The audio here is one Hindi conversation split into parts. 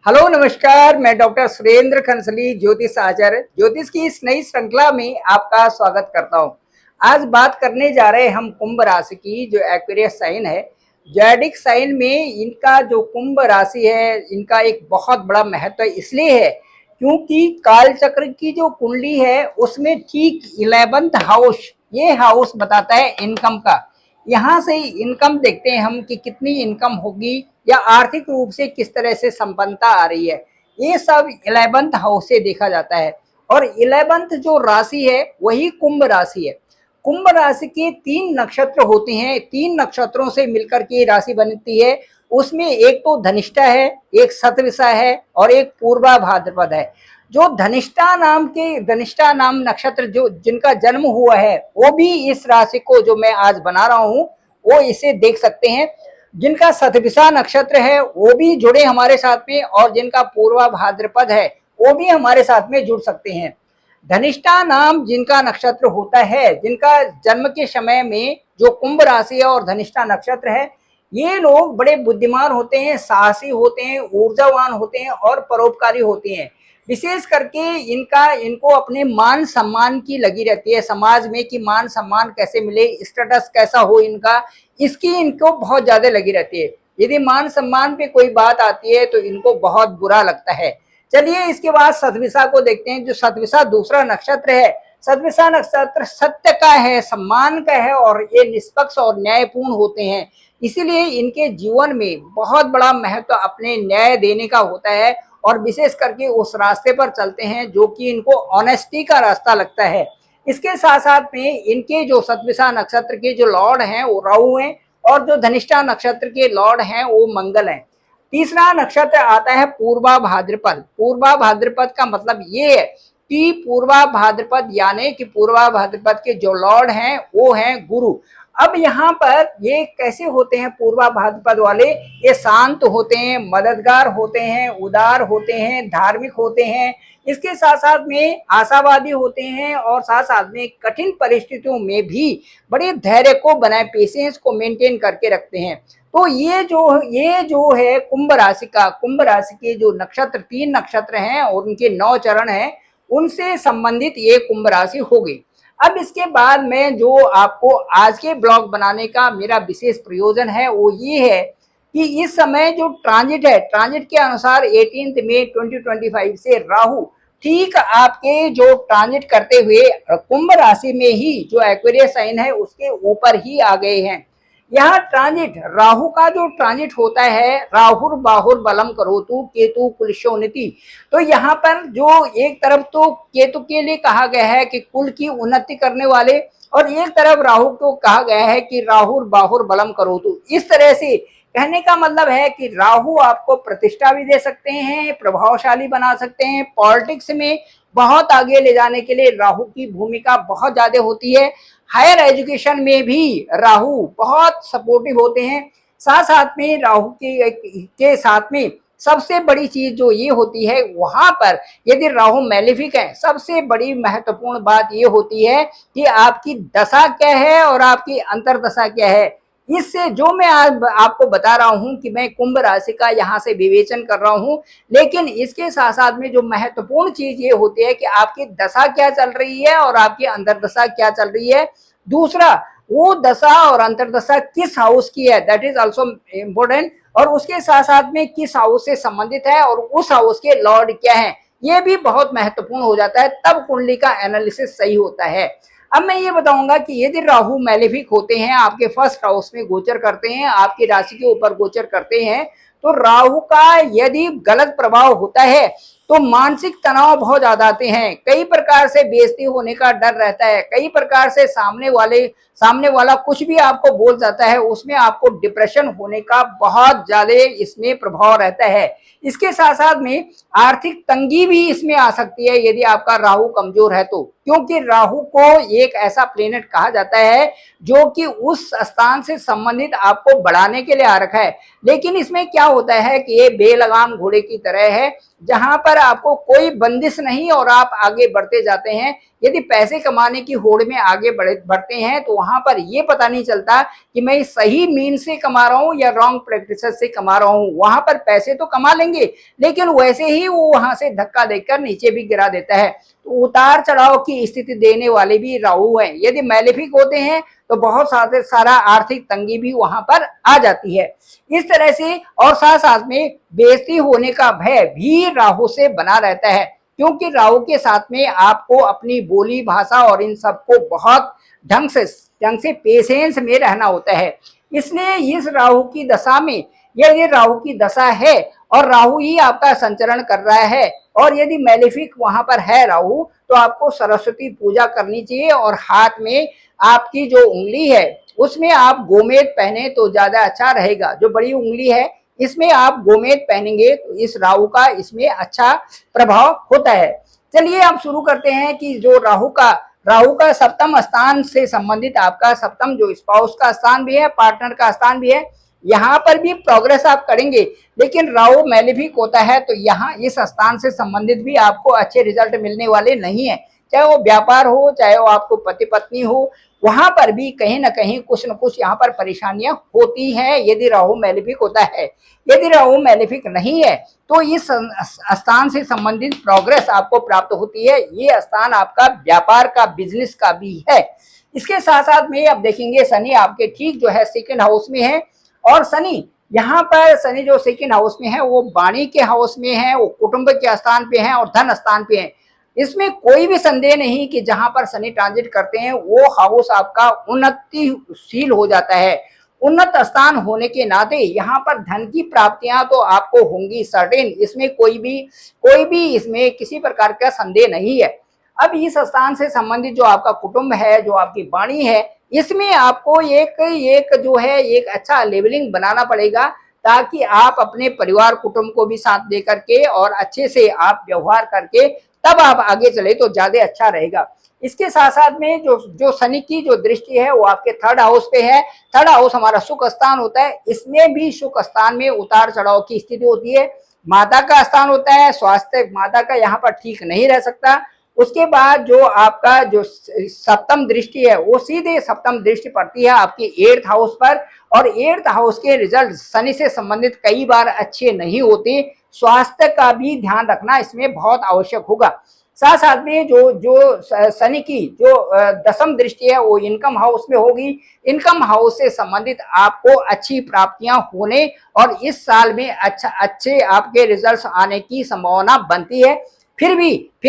हेलो नमस्कार, मैं डॉक्टर सुरेंद्र खंसली ज्योतिष आचार्य ज्योतिष की इस नई श्रृंखला में आपका स्वागत करता हूं। आज बात करने जा रहे हैं हम कुंभ राशि की, जो एक्वेरियस साइन है। जैडिक साइन में इनका जो कुंभ राशि है, इनका एक बहुत बड़ा महत्व इसलिए है क्योंकि काल चक्र की जो कुंडली है उसमें ठीक 11th हाउस, ये हाउस बताता है इनकम का। यहाँ से इनकम देखते हैं हम कि कितनी इनकम होगी या आर्थिक रूप से किस तरह से संपन्नता आ रही है। ये सब 11th हाउस से देखा जाता है। और 11th जो राशि है वही कुंभ राशि है। कुंभ राशि के 3 नक्षत्र होते हैं, 3 नक्षत्रों से मिलकर के राशि बनती है। उसमें एक तो धनिष्ठा है, एक शतभिषा है और एक पूर्वा भाद्रपद है। जो धनिष्ठा नाम नक्षत्र जो जिनका जन्म हुआ है वो भी इस राशि को जो मैं आज बना रहा हूँ वो इसे देख सकते हैं। जिनका शतभिषा नक्षत्र है वो भी जुड़े हमारे साथ में, और जिनका पूर्वा भाद्रपद है वो भी हमारे साथ में जुड़ सकते हैं। धनिष्ठा नाम जिनका नक्षत्र होता है, जिनका जन्म के समय में जो कुंभ राशि है और धनिष्ठा नक्षत्र है, ये लोग बड़े बुद्धिमान होते हैं, साहसी होते हैं, ऊर्जावान होते हैं और परोपकारी होते हैं। विशेष करके इनको अपने मान सम्मान की लगी रहती है, समाज में कि मान सम्मान कैसे मिले, स्टेटस कैसा हो इनका, इसकी इनको बहुत ज्यादा लगी रहती है। यदि मान सम्मान पे कोई बात आती है तो इनको बहुत बुरा लगता है। चलिए इसके बाद शतभिषा को देखते हैं। जो शतभिषा दूसरा नक्षत्र है, शतभिषा नक्षत्र सत्य का है, सम्मान का है और ये निष्पक्ष और न्यायपूर्ण होते हैं। इसीलिए इनके जीवन में बहुत बड़ा महत्व अपने न्याय देने का होता है और विशेष करके उस रास्ते पर चलते हैं जो कि इनको ऑनेस्टी का रास्ता लगता है। इसके साथ साथ में इनके जो शतभिषा नक्षत्र के जो लॉर्ड हैं वो राहु हैं और जो धनिष्ठा नक्षत्र के लॉर्ड हैं वो मंगल हैं। तीसरा नक्षत्र आता है पूर्वा भाद्रपद। पूर्वा भाद्रपद का मतलब ये है कि पूर्वा भाद्रपद यानी कि पूर्वा भाद्रपद के जो लॉर्ड हैं वो हैं गुरु। अब यहाँ पर ये कैसे होते हैं पूर्वा भाद्रपद वाले? ये शांत होते हैं, मददगार होते हैं, उदार होते हैं, धार्मिक होते हैं, इसके साथ साथ में आशावादी होते हैं और साथ साथ में कठिन परिस्थितियों में भी बड़े धैर्य को बनाए, पेशेंस को मेंटेन करके रखते हैं। तो ये जो है कुंभ राशि के जो नक्षत्र 3 नक्षत्र हैं और उनके 9 चरण हैं, उनसे संबंधित ये कुंभ राशि हो गई। अब इसके बाद में जो आपको आज के ब्लॉग बनाने का मेरा विशेष प्रयोजन है वो ये है कि इस समय जो ट्रांजिट है, ट्रांजिट के अनुसार 18 मई 2025 से राहु ठीक आपके जो ट्रांजिट करते हुए कुंभ राशि में ही जो एक्वेरियस साइन है उसके ऊपर ही आ गए हैं। यहाँ ट्रांजिट, राहु का जो ट्रांजिट होता है, राहुर बाहुर बलम करोतु केतु कुलशोनिति। तो यहाँ पर जो एक तरफ तो केतु के लिए कहा गया है कि कुल की उन्नति करने वाले, और एक तरफ राहु को कहा गया है कि राहुर बाहुर बलम करोतु। इस तरह से कहने का मतलब है कि राहु आपको प्रतिष्ठा भी दे सकते हैं, प्रभावशाली बना सकते हैं, पॉलिटिक्स में बहुत आगे ले जाने के लिए राहु की भूमिका बहुत ज्यादा होती है। हायर एजुकेशन में भी राहु बहुत सपोर्टिव होते हैं। साथ साथ में राहु के साथ में सबसे बड़ी चीज जो ये होती है, वहां पर यदि राहु मैलेफिक है, सबसे बड़ी महत्वपूर्ण बात ये होती है कि आपकी दशा क्या है और आपकी अंतर्दशा क्या है। इससे जो मैं आज आपको बता रहा हूं कि मैं कुंभ राशि का यहाँ से विवेचन कर रहा हूं, लेकिन इसके साथ साथ में जो महत्वपूर्ण चीज ये होती है कि आपकी दशा क्या चल रही है और आपकी अंतर्दशा क्या चल रही है। दूसरा, वो दशा और अंतर्दशा किस हाउस की है, दैट इज ऑल्सो इम्पोर्टेंट। और उसके साथ साथ में किस हाउस से संबंधित है और उस हाउस के लॉर्ड क्या है, ये भी बहुत महत्वपूर्ण हो जाता है। तब कुंडली का एनालिसिस सही होता है। अब मैं ये बताऊंगा कि यदि राहु मैलेफिक होते हैं, आपके फर्स्ट हाउस में गोचर करते हैं, आपकी राशि के ऊपर गोचर करते हैं, तो राहु का यदि गलत प्रभाव होता है तो मानसिक तनाव बहुत ज्यादा आते हैं। कई प्रकार से बेइज्जती होने का डर रहता है, कई प्रकार से सामने वाला कुछ भी आपको बोल जाता है, उसमें आपको डिप्रेशन होने का बहुत ज्यादा इसमें प्रभाव रहता है। इसके साथ साथ में आर्थिक तंगी भी इसमें आ सकती है यदि आपका राहु कमजोर है तो, क्योंकि राहु को एक ऐसा प्लेनेट कहा जाता है जो कि उस स्थान से संबंधित आपको बढ़ाने के लिए आ रखा है। लेकिन इसमें क्या होता है कि ये बेलगाम घोड़े की तरह है, जहां पर आपको कोई बंदिश नहीं और आप आगे बढ़ते जाते हैं। यदि पैसे कमाने की होड़ में आगे बढ़ते हैं तो वहां पर ये पता नहीं चलता कि मैं सही मीन से कमा रहा हूं या रॉन्ग प्रैक्टिस से कमा रहा हूं। वहां पर पैसे तो कमा लेंगे, लेकिन वैसे ही वो वहां से धक्का देकर नीचे भी गिरा देता है। तो उतार चढ़ाव की स्थिति देने वाले भी राहु हैं। यदि मैलेफिक होते हैं तो बहुत सारा आर्थिक तंगी भी वहां पर आ जाती है। इस तरह से और साथ साथ में बेइज्जती होने का भय भी राहु से बना रहता है, क्योंकि राहु के साथ में आपको अपनी बोली भाषा और इन सबको बहुत ढंग से पेशेंस में रहना होता है। इसलिए इस राहु की दशा में, यदि राहु की दशा है और राहु ही आपका संचरण कर रहा है और यदि मैलेफिक वहां पर है राहु, तो आपको सरस्वती पूजा करनी चाहिए और हाथ में आपकी जो उंगली है उसमें आप गोमेद पहने तो ज्यादा अच्छा रहेगा। जो बड़ी उंगली है इसमें आप गोमेद पहनेंगे तो इस राहु का इसमें अच्छा प्रभाव होता है। चलिए अब शुरू करते हैं कि जो राहु का सप्तम स्थान से संबंधित आपका सप्तम जो स्पाउस का स्थान भी है, पार्टनर का स्थान भी है, यहाँ पर भी प्रोग्रेस आप करेंगे। लेकिन राहु मैलेफिक होता है तो यहाँ इस स्थान से संबंधित भी आपको अच्छे रिजल्ट मिलने वाले नहीं है। चाहे वो व्यापार हो, चाहे वो आपको पति पत्नी हो, वहां पर भी कहीं ना कहीं कुछ न कुछ यहाँ पर परेशानियां होती हैं यदि राहु मैलेफिक होता है। यदि राहु मैलेफिक नहीं है तो इस स्थान से संबंधित प्रोग्रेस आपको प्राप्त होती है। ये स्थान आपका व्यापार का, बिजनेस का भी है। इसके साथ साथ में अब देखेंगे शनि आपके ठीक जो है सेकंड हाउस में है, और शनि यहाँ पर शनि जो सेकंड हाउस में है वो वाणी के हाउस में है, वो कुटुंब के स्थान पे है और धन स्थान पे है। इसमें कोई भी संदेह नहीं कि जहां पर शनि ट्रांजिट करते हैं वो हाउस आपका उन्नतिशील हो जाता है। उन्नत स्थान होने के नाते यहाँ पर धन की प्राप्तियां तो आपको होंगी सर्टेन, इसमें कोई भी इसमें किसी प्रकार का संदेह नहीं है। अब इस स्थान से संबंधित जो आपका कुटुंब है, जो आपकी वाणी है, इसमें आपको एक जो है एक अच्छा लेवलिंग बनाना पड़ेगा, ताकि आप अपने परिवार कुटुंब को भी साथ दे करके और अच्छे से आप व्यवहार करके तब आप आगे चले तो ज्यादा अच्छा रहेगा। इसके साथ साथ में जो शनि की जो दृष्टि है वो आपके थर्ड हाउस पे है। थर्ड हाउस हमारा सुख स्थान होता है, इसमें भी सुख स्थान में उतार चढ़ाव की स्थिति होती है। माता का स्थान होता है, स्वास्थ्य माता का यहाँ पर ठीक नहीं रह सकता। उसके बाद जो आपका जो सप्तम दृष्टि है वो सीधे सप्तम दृष्टि पड़ती है आपकी 8th हाउस पर, और 8th हाउस के रिजल्ट शनि से संबंधित कई बार अच्छे नहीं होते। स्वास्थ्य का भी ध्यान रखना इसमें बहुत आवश्यक होगा। साथ साथ में जो शनि की जो दसम दृष्टि है वो इनकम हाउस में होगी। इनकम हाउस से संबंधित आपको अच्छी प्राप्तियां होने और इस साल में अच्छे आपके रिजल्ट्स आने की संभावना बनती है। फिर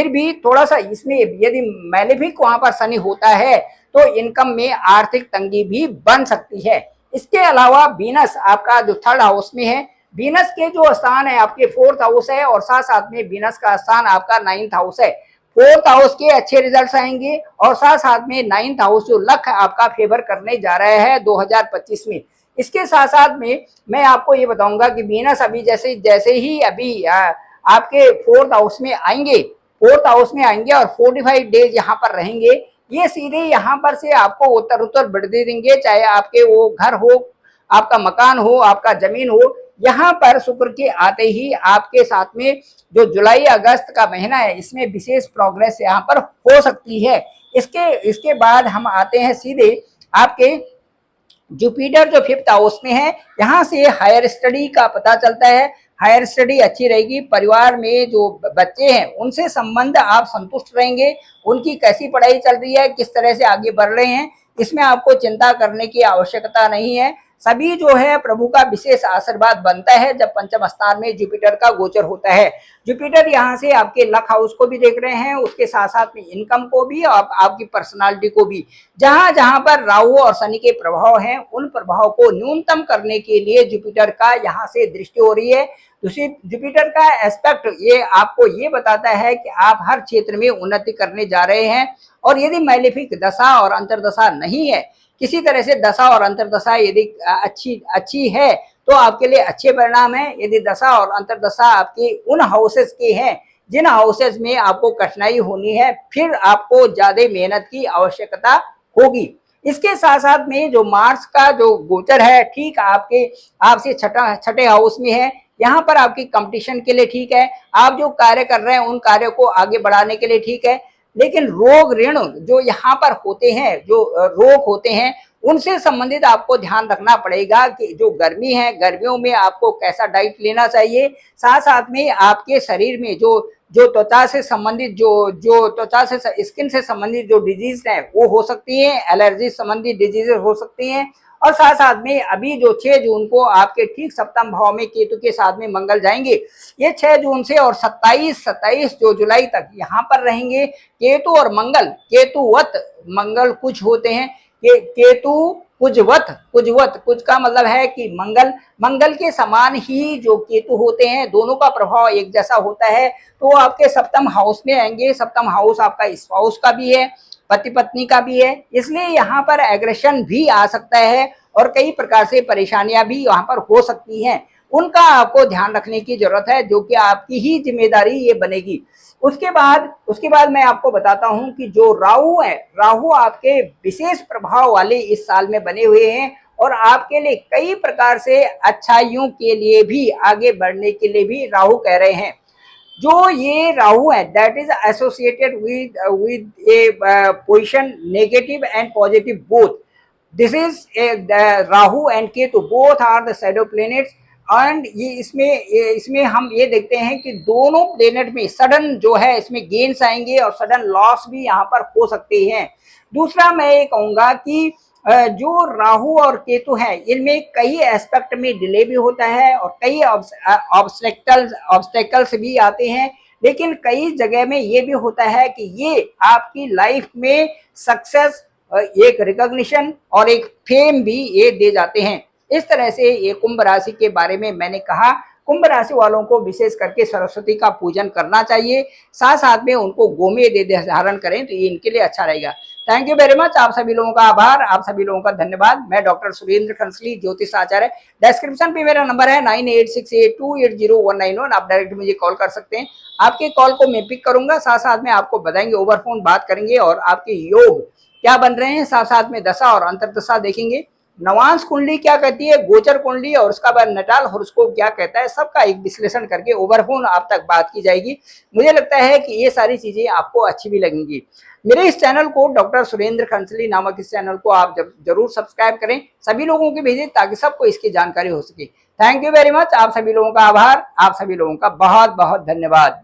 भी थोड़ा सा इसमें यदि मैलेफिक वहां पर शनि होता है तो इनकम में आर्थिक तंगी भी बन सकती है। इसके अलावा वीनस आपका जो थर्ड हाउस में है, वीनस के जो स्थान है आपके 4th हाउस है, और साथ साथ में वीनस का स्थान आपका 9th हाउस है। 4th हाउस के अच्छे रिजल्ट्स आएंगे और साथ साथ में 9th हाउस जो लक आपका फेवर करने जा रहा है 2025 में। इसके साथ साथ में मैं आपको ये बताऊंगा कि वीनस अभी जैसे ही अभी आपके 4th हाउस में आएंगे, 4th हाउस में आएंगे और 45 डेज यहाँ पर रहेंगे। ये सीधे यहाँ पर से आपको उत्तर बढ़ते देंगे, चाहे आपके वो घर हो, आपका मकान हो, आपका जमीन हो। यहाँ पर शुक्र के आते ही आपके साथ में जो जुलाई अगस्त का महीना है इसमें विशेष प्रोग्रेस यहाँ पर हो सकती है। इसके बाद हम आते हैं सीधे आपके जुपिटर जो 5th हाउस में है। यहाँ से हायर स्टडी का पता चलता है, हायर स्टडी अच्छी रहेगी। परिवार में जो बच्चे हैं उनसे संबंध आप संतुष्ट रहेंगे, उनकी कैसी पढ़ाई चल रही है, किस तरह से आगे बढ़ रहे हैं, इसमें आपको चिंता करने की आवश्यकता नहीं है। सभी जो है प्रभु का विशेष आशीर्वाद बनता है जब पंचम स्थान में जुपिटर का गोचर होता है। जुपिटर यहाँ से आपके लक हाउस को भी देख रहे हैं, उसके साथ साथ में इनकम को भी और आपकी पर्सनालिटी को भी। जहां जहां पर राहु और शनि के प्रभाव हैं उन प्रभाव को न्यूनतम करने के लिए जुपिटर का यहाँ से दृष्टि हो रही है। दूसरी जुपिटर का एस्पेक्ट ये आपको ये बताता है कि आप हर क्षेत्र में उन्नति करने जा रहे हैं। और यदि मैलेफिक दशा और अंतर्दशा नहीं है, किसी तरह से दशा और अंतर्दशा यदि अच्छी है तो आपके लिए अच्छे परिणाम है। यदि दशा और अंतर्दशा आपकी उन हाउसेस की हैं जिन हाउसेस में आपको कठिनाई होनी है, फिर आपको ज्यादा मेहनत की आवश्यकता होगी। इसके साथ साथ में जो मार्स का जो गोचर है ठीक आपके आपसे छठे हाउस में है, यहाँ पर आपकी कंपटीशन के लिए ठीक है, आप जो कार्य कर रहे हैं उन कार्यों को आगे बढ़ाने के लिए ठीक है। लेकिन रोग ऋण जो यहाँ पर होते हैं, जो रोग होते हैं, उनसे संबंधित आपको ध्यान रखना पड़ेगा कि जो गर्मी है, गर्मियों में आपको कैसा डाइट लेना चाहिए। साथ साथ में आपके शरीर में जो जो त्वचा से संबंधित जो जो त्वचा से स्किन से संबंधित जो डिजीज है वो हो सकती है, एलर्जी संबंधित डिजीजेस हो सकती हैं। और साथ साथ में अभी जो 6 जून को आपके ठीक सप्तम भाव में केतु के साथ में मंगल जाएंगे, ये 6 जून से और 27 जो जुलाई तक यहाँ पर रहेंगे केतु और मंगल। केतुवत मंगल कुछ होते हैं, केतु कुजवत, कुछ का मतलब है कि मंगल के समान ही जो केतु होते हैं, दोनों का प्रभाव एक जैसा होता है। तो आपके सप्तम हाउस में आएंगे, सप्तम हाउस आपका स्पाउस का भी है, पति पत्नी का भी है, इसलिए यहाँ पर एग्रेशन भी आ सकता है और कई प्रकार से परेशानियां भी यहाँ पर हो सकती हैं। उनका आपको ध्यान रखने की जरूरत है, जो कि आपकी ही जिम्मेदारी ये बनेगी। उसके बाद मैं आपको बताता हूं कि जो राहु है, राहु आपके विशेष प्रभाव वाले इस साल में बने हुए हैं और आपके लिए कई प्रकार से अच्छाइयों के लिए भी, आगे बढ़ने के लिए भी राहु कह रहे हैं। जो ये राहु है that is associated with a position negative and positive both. This is Rahu and Ketu both are the shadow planets. And ये इसमें हम ये देखते हैं कि दोनों प्लेनेट में सडन जो है इसमें गेन्स आएंगे और सडन लॉस भी यहाँ पर हो सकते हैं। दूसरा मैं ये कहूँगा कि जो राहु और केतु है इनमें कई एस्पेक्ट में डिले भी होता है और कई ऑब्स्टेकल्स भी आते हैं, लेकिन कई जगह में ये भी होता है कि ये आपकी लाइफ में सक्सेस, एक रिकॉग्निशन और एक फेम भी ये दे जाते हैं। इस तरह से ये कुंभ राशि के बारे में मैंने कहा। कुंभ राशि वालों को विशेष करके सरस्वती का पूजन करना चाहिए, साथ साथ में उनको गोमेद धारण करें तो ये इनके लिए अच्छा रहेगा। Thank you very much. आप सभी लोगों का आभार, आप सभी लोगों का धन्यवाद। मैं डॉक्टर सुरेंद्र खंसली, ज्योतिष आचार्य। डिस्क्रिप्शन पे मेरा नंबर है 9868280191। आप डायरेक्ट मुझे कॉल कर सकते हैं, आपके कॉल को मैं पिक करूंगा, साथ साथ में आपको बताएंगे, ओवर फोन बात करेंगे और आपके योग क्या बन रहे हैं, साथ साथ में दशा और अंतर्दशा देखेंगे। नवांश कुंडली क्या कहती है, गोचर कुंडली और उसका बाद नटाल हॉरोस्कोप क्या कहता है, सबका एक विश्लेषण करके ओवरफोन आप तक बात की जाएगी। मुझे लगता है कि ये सारी चीजें आपको अच्छी भी लगेंगी। मेरे इस चैनल को, डॉक्टर सुरेंद्र खंसली नामक इस चैनल को आप जरूर सब्सक्राइब करें, सभी लोगों को भेजें ताकि सबको इसकी जानकारी हो सके। Thank you very much. आप सभी लोगों का आभार, आप सभी लोगों का बहुत बहुत धन्यवाद।